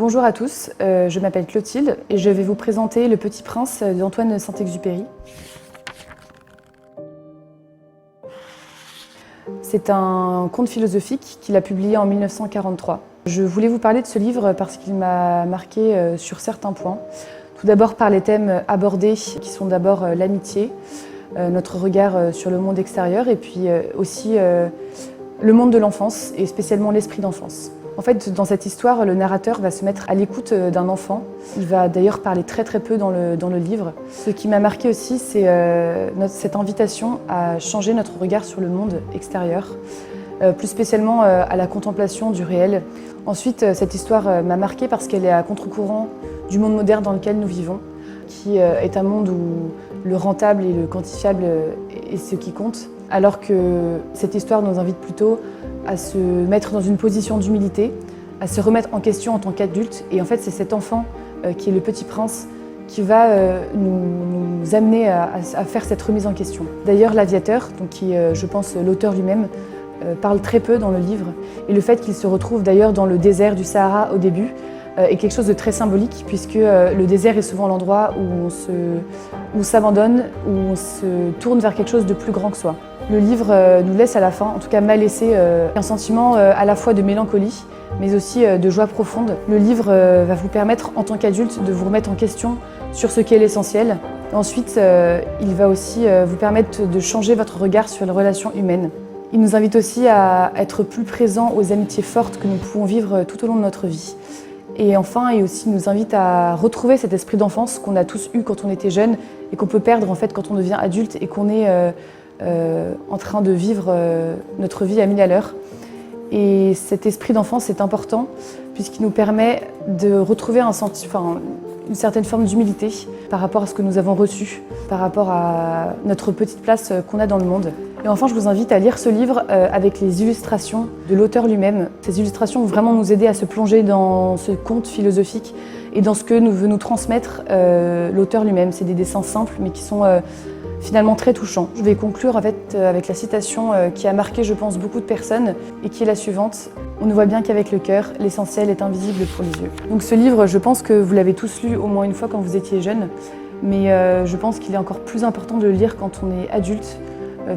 Bonjour à tous, je m'appelle Clotilde et je vais vous présenter Le Petit Prince d'Antoine de Saint-Exupéry. C'est un conte philosophique qu'il a publié en 1943. Je voulais vous parler de ce livre parce qu'il m'a marqué sur certains points. Tout d'abord par les thèmes abordés qui sont d'abord l'amitié, notre regard sur le monde extérieur et puis aussi le monde de l'enfance et spécialement l'esprit d'enfance. En fait, dans cette histoire, le narrateur va se mettre à l'écoute d'un enfant. Il va d'ailleurs parler très peu dans le livre. Ce qui m'a marqué aussi, c'est cette invitation à changer notre regard sur le monde extérieur, plus spécialement à la contemplation du réel. Ensuite, cette histoire m'a marquée parce qu'elle est à contre-courant du monde moderne dans lequel nous vivons, qui est un monde où le rentable et le quantifiable est ce qui compte, alors que cette histoire nous invite plutôt à se mettre dans une position d'humilité, à se remettre en question en tant qu'adulte. Et en fait, c'est cet enfant qui est le petit prince qui va nous amener à faire cette remise en question. D'ailleurs, l'Aviateur, qui est, je pense, l'auteur lui-même, parle très peu dans le livre. Et le fait qu'il se retrouve d'ailleurs dans le désert du Sahara au début est quelque chose de très symbolique, puisque le désert est souvent l'endroit où on s'abandonne, où on se tourne vers quelque chose de plus grand que soi. Le livre nous laisse à la fin, en tout cas m'a laissé, un sentiment à la fois de mélancolie, mais aussi de joie profonde. Le livre va vous permettre, en tant qu'adulte, de vous remettre en question sur ce qu'est l'essentiel. Ensuite, il va aussi vous permettre de changer votre regard sur les relations humaines. Il nous invite aussi à être plus présents aux amitiés fortes que nous pouvons vivre tout au long de notre vie. Et enfin, il aussi nous invite à retrouver cet esprit d'enfance qu'on a tous eu quand on était jeune et qu'on peut perdre en fait quand on devient adulte et qu'on est en train de vivre notre vie à 1000 à l'heure. Et cet esprit d'enfance est important puisqu'il nous permet de retrouver une certaine forme d'humilité par rapport à ce que nous avons reçu, par rapport à notre petite place qu'on a dans le monde. Et enfin, je vous invite à lire ce livre avec les illustrations de l'auteur lui-même. Ces illustrations vont vraiment nous aider à se plonger dans ce conte philosophique et dans ce que veut nous transmettre l'auteur lui-même. C'est des dessins simples mais qui sont finalement très touchants. Je vais conclure avec la citation qui a marqué, je pense, beaucoup de personnes et qui est la suivante. On ne voit bien qu'avec le cœur, l'essentiel est invisible pour les yeux. Donc ce livre, je pense que vous l'avez tous lu au moins une fois quand vous étiez jeune, mais je pense qu'il est encore plus important de le lire quand on est adulte,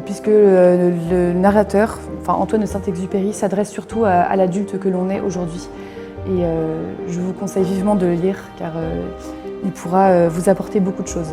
puisque le narrateur, Antoine de Saint-Exupéry, s'adresse surtout à l'adulte que l'on est aujourd'hui. Et je vous conseille vivement de le lire car il pourra vous apporter beaucoup de choses.